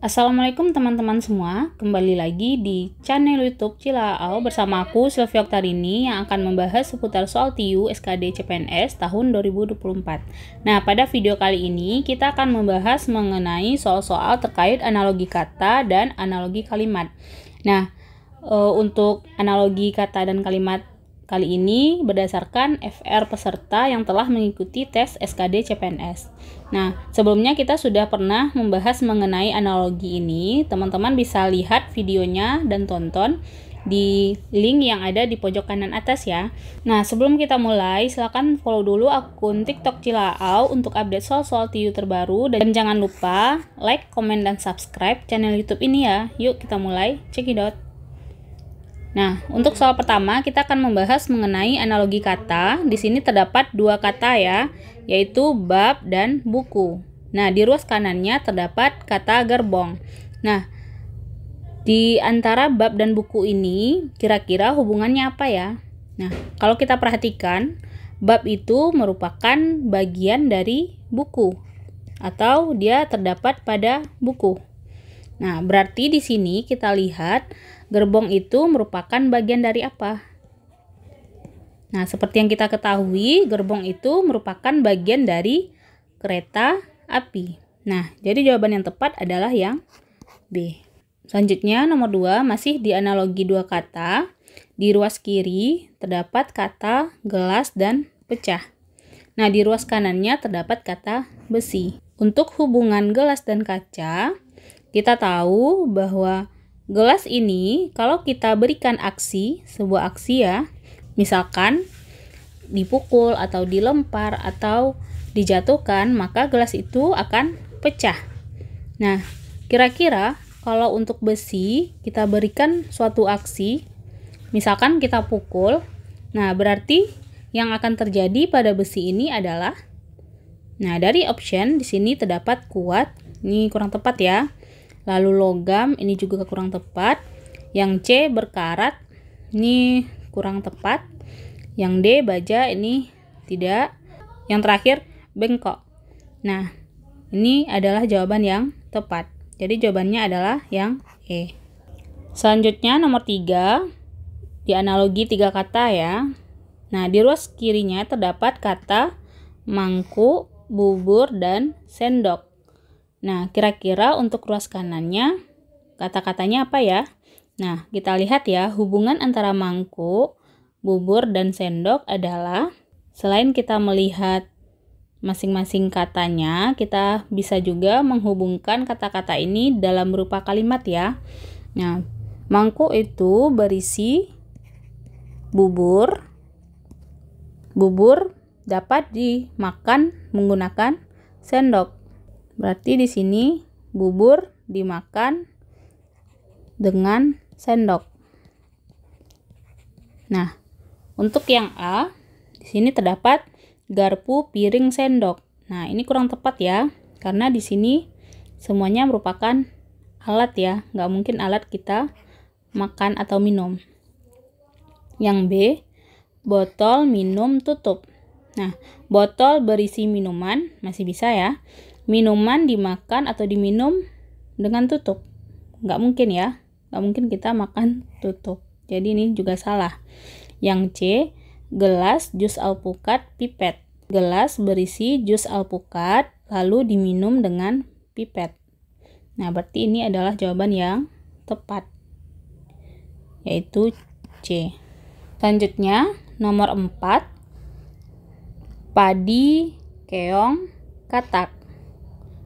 Assalamualaikum teman-teman semua, kembali lagi di channel YouTube Cilaau bersama aku Sylvia Oktarini yang akan membahas seputar soal TIU SKD CPNS tahun 2024. Nah, pada video kali ini kita akan membahas mengenai soal-soal terkait analogi kata dan analogi kalimat. Nah, untuk analogi kata dan kalimat kali ini berdasarkan FR peserta yang telah mengikuti tes SKD CPNS. Nah, sebelumnya kita sudah pernah membahas mengenai analogi ini. Teman-teman bisa lihat videonya dan tonton di link yang ada di pojok kanan atas ya. Nah, sebelum kita mulai, silakan follow dulu akun TikTok Cilaau untuk update soal-soal TIU terbaru. Dan jangan lupa like, komen, dan subscribe channel YouTube ini ya. Yuk kita mulai, check it out. Nah, untuk soal pertama kita akan membahas mengenai analogi kata. Di sini terdapat dua kata ya, yaitu bab dan buku. Nah, di ruas kanannya terdapat kata gerbong. Nah, di antara bab dan buku ini kira-kira hubungannya apa ya? Nah, kalau kita perhatikan, bab itu merupakan bagian dari buku atau dia terdapat pada buku. Nah, berarti di sini kita lihat gerbong itu merupakan bagian dari apa? Nah, seperti yang kita ketahui, gerbong itu merupakan bagian dari kereta api. Nah, jadi jawaban yang tepat adalah yang B. Selanjutnya, nomor 2, masih di analogi dua kata. Di ruas kiri terdapat kata gelas dan pecah. Nah, di ruas kanannya terdapat kata besi. Untuk hubungan gelas dan kaca, kita tahu bahwa gelas ini kalau kita berikan aksi, sebuah aksi ya, misalkan dipukul atau dilempar atau dijatuhkan, maka gelas itu akan pecah. Nah, kira-kira kalau untuk besi kita berikan suatu aksi, misalkan kita pukul, nah berarti yang akan terjadi pada besi ini adalah, nah dari option di sini terdapat kuat, ini kurang tepat ya. Lalu logam, ini juga kurang tepat. Yang C berkarat, ini kurang tepat. Yang D baja, ini tidak. Yang terakhir bengkok. Nah, ini adalah jawaban yang tepat. Jadi jawabannya adalah yang E. Selanjutnya nomor 3, di analogi 3 kata ya. Nah, di ruas kirinya terdapat kata mangkuk, bubur, dan sendok. Nah, kira-kira untuk ruas kanannya, kata-katanya apa ya? Nah, kita lihat ya, hubungan antara mangkuk, bubur, dan sendok adalah, selain kita melihat masing-masing katanya, kita bisa juga menghubungkan kata-kata ini dalam berupa kalimat ya. Nah, mangkuk itu berisi bubur. Bubur dapat dimakan menggunakan sendok. Berarti di sini bubur dimakan dengan sendok. Nah, untuk yang A, di sini terdapat garpu, piring, sendok. Nah, ini kurang tepat ya, karena di sini semuanya merupakan alat ya, nggak mungkin alat kita makan atau minum. Yang B, botol, minum, tutup. Nah, botol berisi minuman, masih bisa ya. Minuman dimakan atau diminum dengan tutup. Nggak mungkin ya. Nggak mungkin kita makan tutup. Jadi ini juga salah. Yang C, gelas, jus alpukat, pipet. Gelas berisi jus alpukat, lalu diminum dengan pipet. Nah, berarti ini adalah jawaban yang tepat. Yaitu C. Selanjutnya, nomor 4. Padi, keong, katak.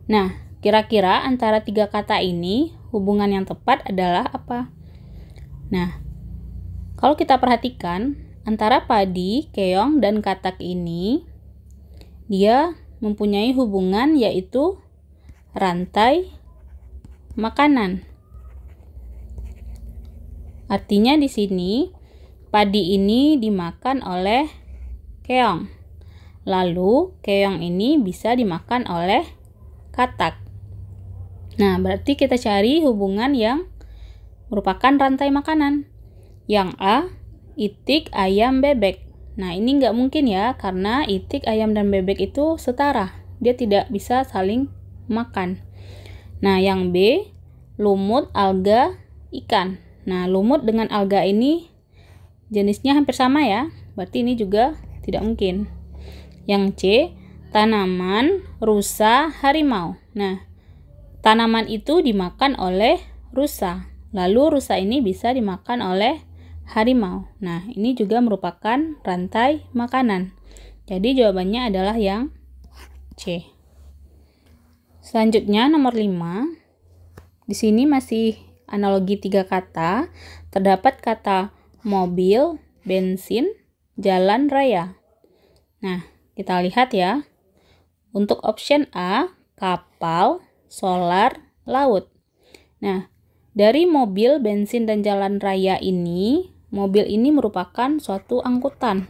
Nah, kira-kira antara 3 kata ini hubungan yang tepat adalah apa? Nah, kalau kita perhatikan antara padi, keong, dan katak ini, dia mempunyai hubungan yaitu rantai makanan. Artinya di sini padi ini dimakan oleh keong. Lalu keong ini bisa dimakan oleh katak. Nah, berarti kita cari hubungan yang merupakan rantai makanan. Yang A, itik, ayam, bebek. Nah, ini nggak mungkin ya, karena itik, ayam, dan bebek itu setara. Dia tidak bisa saling makan. Nah, yang B, lumut, alga, ikan. Nah, lumut dengan alga ini jenisnya hampir sama ya, berarti ini juga tidak mungkin. Yang C, tanaman, rusa, harimau. Nah, tanaman itu dimakan oleh rusa, lalu rusa ini bisa dimakan oleh harimau. Nah, ini juga merupakan rantai makanan. Jadi jawabannya adalah yang C. Selanjutnya nomor 5. Di sini masih analogi 3 kata. Terdapat kata mobil, bensin, jalan raya. Nah, kita lihat ya. Untuk option A, kapal, solar, laut. Nah, dari mobil, bensin, dan jalan raya ini, mobil ini merupakan suatu angkutan.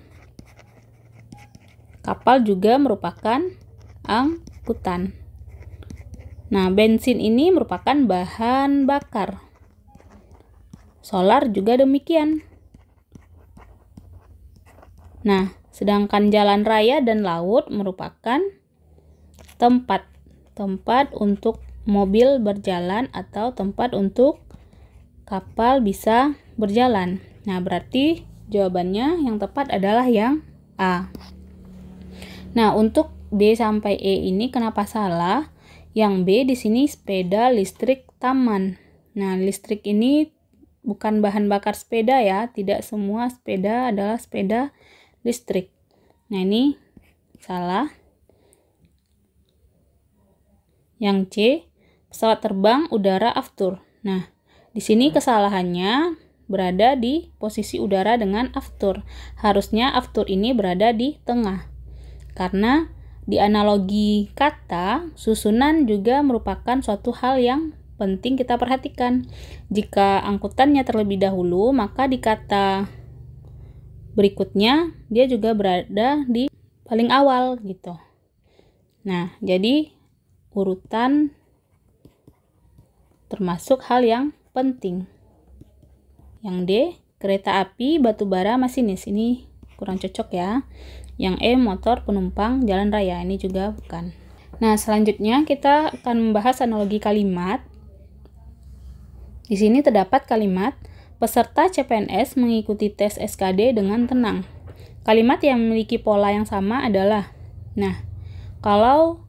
Kapal juga merupakan angkutan. Nah, bensin ini merupakan bahan bakar. Solar juga demikian. Nah, sedangkan jalan raya dan laut merupakan tempat untuk mobil berjalan atau tempat untuk kapal bisa berjalan. Nah, berarti jawabannya yang tepat adalah yang A. Nah, untuk B sampai E ini kenapa salah? Yang B di sini sepeda listrik taman. Nah, listrik ini bukan bahan bakar sepeda ya, tidak semua sepeda adalah sepeda listrik. Nah, ini salah. Yang C, pesawat terbang udara aftur. Nah, di sini kesalahannya berada di posisi udara dengan aftur. Harusnya aftur ini berada di tengah. Karena di analogi kata, susunan juga merupakan suatu hal yang penting kita perhatikan. Jika angkutannya terlebih dahulu, maka di kata berikutnya dia juga berada di paling awal gitu. Nah, jadi urutan termasuk hal yang penting. Yang D, kereta api, batu bara, masinis. Ini kurang cocok ya. Yang E, motor, penumpang, jalan raya. Ini juga bukan. Nah, selanjutnya kita akan membahas analogi kalimat. Di sini terdapat kalimat, peserta CPNS mengikuti tes SKD dengan tenang. Kalimat yang memiliki pola yang sama adalah, nah, kalau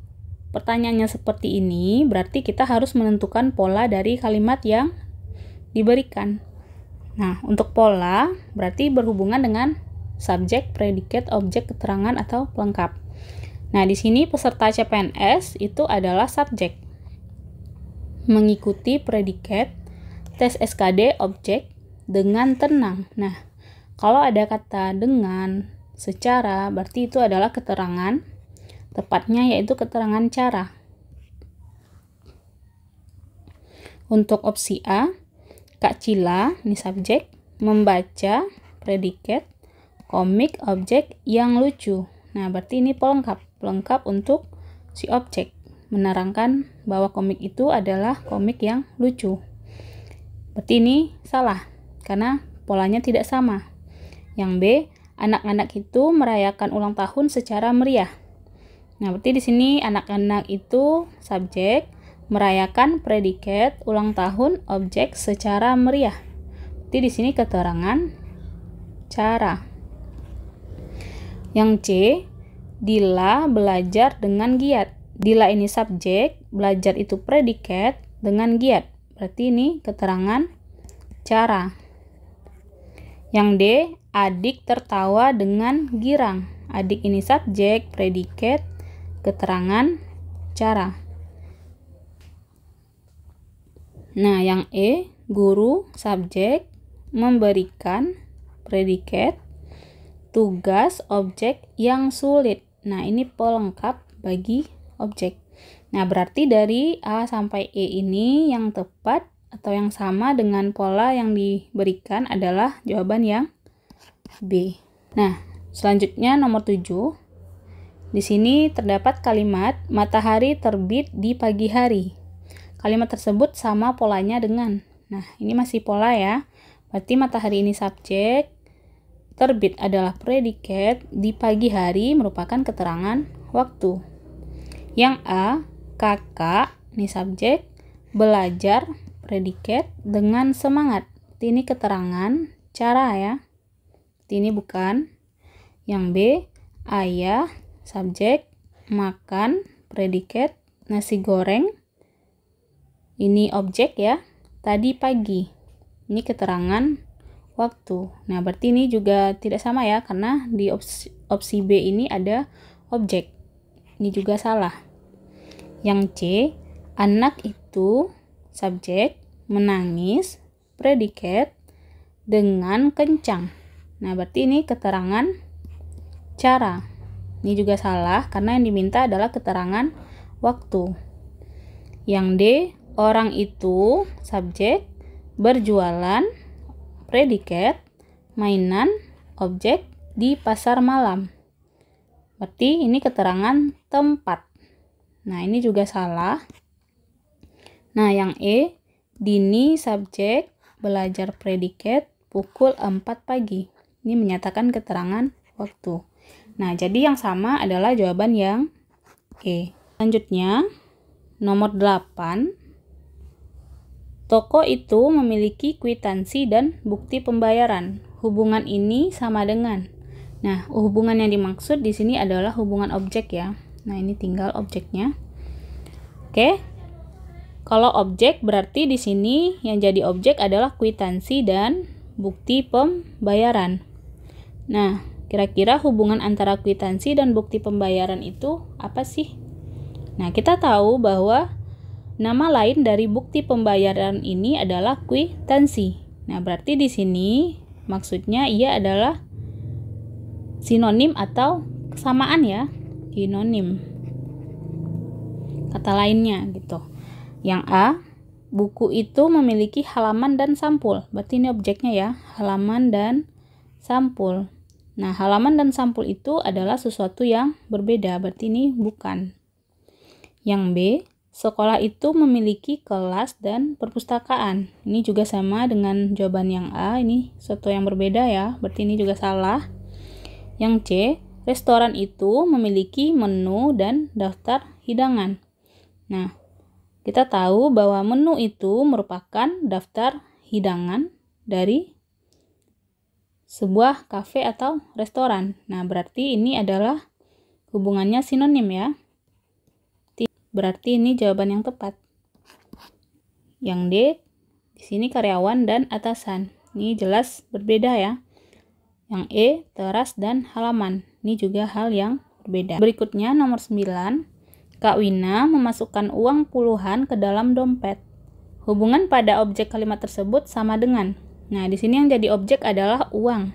pertanyaannya seperti ini, berarti kita harus menentukan pola dari kalimat yang diberikan. Nah, untuk pola berarti berhubungan dengan subjek, predikat, objek, keterangan, atau pelengkap. Nah, di sini peserta CPNS itu adalah subjek. Mengikuti predikat, tes SKD, objek, dengan tenang. Nah, kalau ada kata dengan, secara, berarti itu adalah keterangan, tepatnya yaitu keterangan cara. Untuk opsi A, Kak Cila, ini subjek, membaca, predikat, komik, objek yang lucu. Nah, berarti ini pelengkap untuk si objek, menerangkan bahwa komik itu adalah komik yang lucu. Berarti ini salah, karena polanya tidak sama. Yang B, anak-anak itu merayakan ulang tahun secara meriah. Nah, berarti di sini anak-anak itu subjek, merayakan predikat, ulang tahun, objek secara meriah. Berarti di sini keterangan cara. Yang C, Dila belajar dengan giat. Dila ini subjek, belajar itu predikat, dengan giat. Berarti ini keterangan cara. Yang D, adik tertawa dengan girang. Adik ini subjek, predikat, keterangan cara. Nah, yang E, guru subjek, memberikan predikat, tugas objek yang sulit. Nah, ini pelengkap bagi objek. Nah, berarti dari A sampai E ini yang tepat atau yang sama dengan pola yang diberikan adalah jawaban yang B. Nah, selanjutnya nomor 7. Di sini terdapat kalimat matahari terbit di pagi hari. Kalimat tersebut sama polanya dengan, nah, ini masih pola ya. Berarti matahari ini subjek, terbit adalah predikat, di pagi hari merupakan keterangan waktu. Yang A, kakak, ini subjek, belajar, predikat dengan semangat. Ini keterangan cara ya. Ini bukan. Yang B, ayah, subjek, makan, predikat, nasi goreng. Ini objek ya. Tadi pagi. Ini keterangan waktu. Nah, berarti ini juga tidak sama ya, karena di opsi B ini ada objek. Ini juga salah. Yang C, anak itu, subjek, menangis, predikat, dengan kencang. Nah, berarti ini keterangan cara. Ini juga salah, karena yang diminta adalah keterangan waktu. Yang D, orang itu, subjek, berjualan, predikat, mainan, objek, di pasar malam. Berarti ini keterangan tempat. Nah, ini juga salah. Nah, yang E, Dini, subjek, belajar, predikat, pukul 4 pagi. Ini menyatakan keterangan waktu. Nah, jadi yang sama adalah jawaban yang E. Selanjutnya, nomor 8. Toko itu memiliki kwitansi dan bukti pembayaran. Hubungan ini sama dengan. Nah, hubungan yang dimaksud di sini adalah hubungan objek ya. Nah, ini tinggal objeknya. Oke. Kalau objek berarti di sini yang jadi objek adalah kwitansi dan bukti pembayaran. Nah, kira-kira hubungan antara kwitansi dan bukti pembayaran itu apa sih? Nah, kita tahu bahwa nama lain dari bukti pembayaran ini adalah kwitansi. Nah, berarti di sini maksudnya ia adalah sinonim atau kesamaan ya. Sinonim. Kata lainnya gitu. Yang A, buku itu memiliki halaman dan sampul. Berarti ini objeknya ya, halaman dan sampul. Nah, halaman dan sampul itu adalah sesuatu yang berbeda. Berarti ini bukan. Yang B, sekolah itu memiliki kelas dan perpustakaan. Ini juga sama dengan jawaban yang A. Ini sesuatu yang berbeda ya. Berarti ini juga salah. Yang C, restoran itu memiliki menu dan daftar hidangan. Nah, kita tahu bahwa menu itu merupakan daftar hidangan dari sebuah kafe atau restoran. Nah, berarti ini adalah hubungannya sinonim ya. Berarti ini jawaban yang tepat. Yang D, di sini karyawan dan atasan. Ini jelas berbeda ya. Yang E, teras dan halaman. Ini juga hal yang berbeda. Berikutnya nomor 9. Kak Wina memasukkan uang puluhan ke dalam dompet. Hubungan pada objek kalimat tersebut sama dengan. Nah, di sini yang jadi objek adalah uang.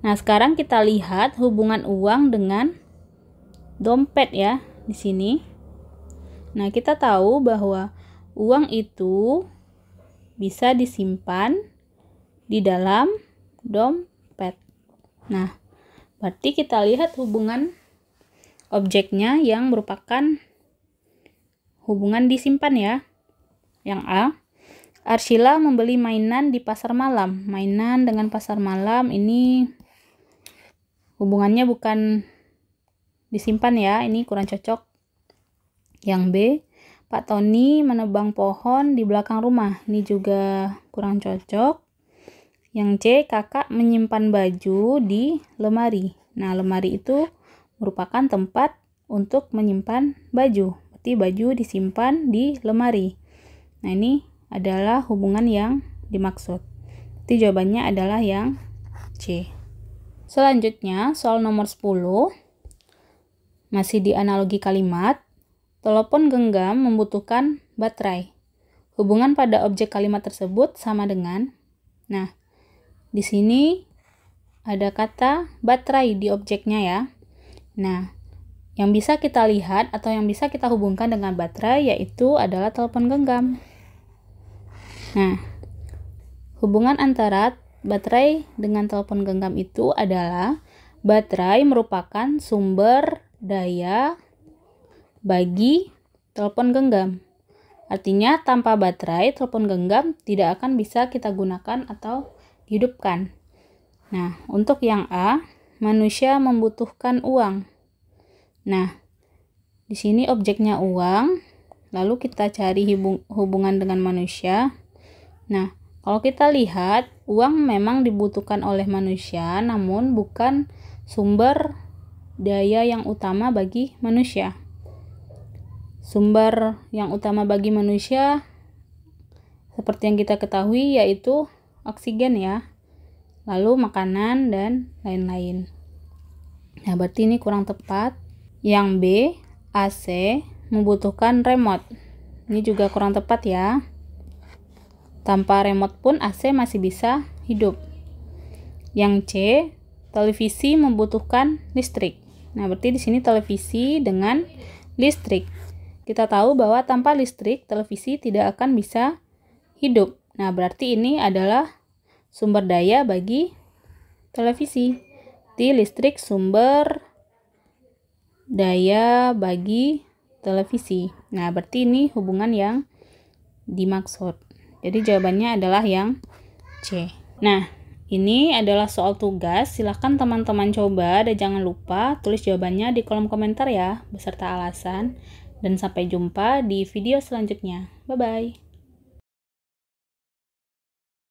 Nah, sekarang kita lihat hubungan uang dengan dompet ya di sini. Nah, kita tahu bahwa uang itu bisa disimpan di dalam dompet. Nah, berarti kita lihat hubungan objeknya yang merupakan hubungan disimpan ya. Yang A, Arshila membeli mainan di pasar malam. Mainan dengan pasar malam ini hubungannya bukan disimpan ya, ini kurang cocok. Yang B, Pak Tony menebang pohon di belakang rumah. Ini juga kurang cocok. Yang C, kakak menyimpan baju di lemari. Nah, lemari itu merupakan tempat untuk menyimpan baju. Berarti baju disimpan di lemari. Nah, ini adalah hubungan yang dimaksud. Jadi jawabannya adalah yang C. Selanjutnya, soal nomor 10. Masih di analogi kalimat. Telepon genggam membutuhkan baterai. Hubungan pada objek kalimat tersebut sama dengan. Nah, di sini ada kata baterai di objeknya ya. Nah, yang bisa kita lihat atau yang bisa kita hubungkan dengan baterai yaitu adalah telepon genggam. Nah, hubungan antara baterai dengan telepon genggam itu adalah baterai merupakan sumber daya bagi telepon genggam. Artinya tanpa baterai telepon genggam tidak akan bisa kita gunakan atau hidupkan. Nah, untuk yang A, manusia membutuhkan uang. Nah, di sini objeknya uang. Lalu kita cari hubungan dengan manusia. Nah, kalau kita lihat, uang memang dibutuhkan oleh manusia, namun bukan sumber daya yang utama bagi manusia. Sumber yang utama bagi manusia, seperti yang kita ketahui, yaitu oksigen ya, lalu makanan dan lain-lain. Nah, berarti ini kurang tepat. Yang B, AC membutuhkan remote. Ini juga kurang tepat ya. Tanpa remote pun AC masih bisa hidup. Yang C, televisi membutuhkan listrik. Nah, berarti di sini televisi dengan listrik. Kita tahu bahwa tanpa listrik televisi tidak akan bisa hidup. Nah, berarti ini adalah sumber daya bagi televisi. Di listrik sumber daya bagi televisi. Nah, berarti ini hubungan yang dimaksud. Jadi jawabannya adalah yang C. Nah, ini adalah soal tugas. Silahkan teman-teman coba dan jangan lupa tulis jawabannya di kolom komentar ya, beserta alasan. Dan sampai jumpa di video selanjutnya. Bye-bye.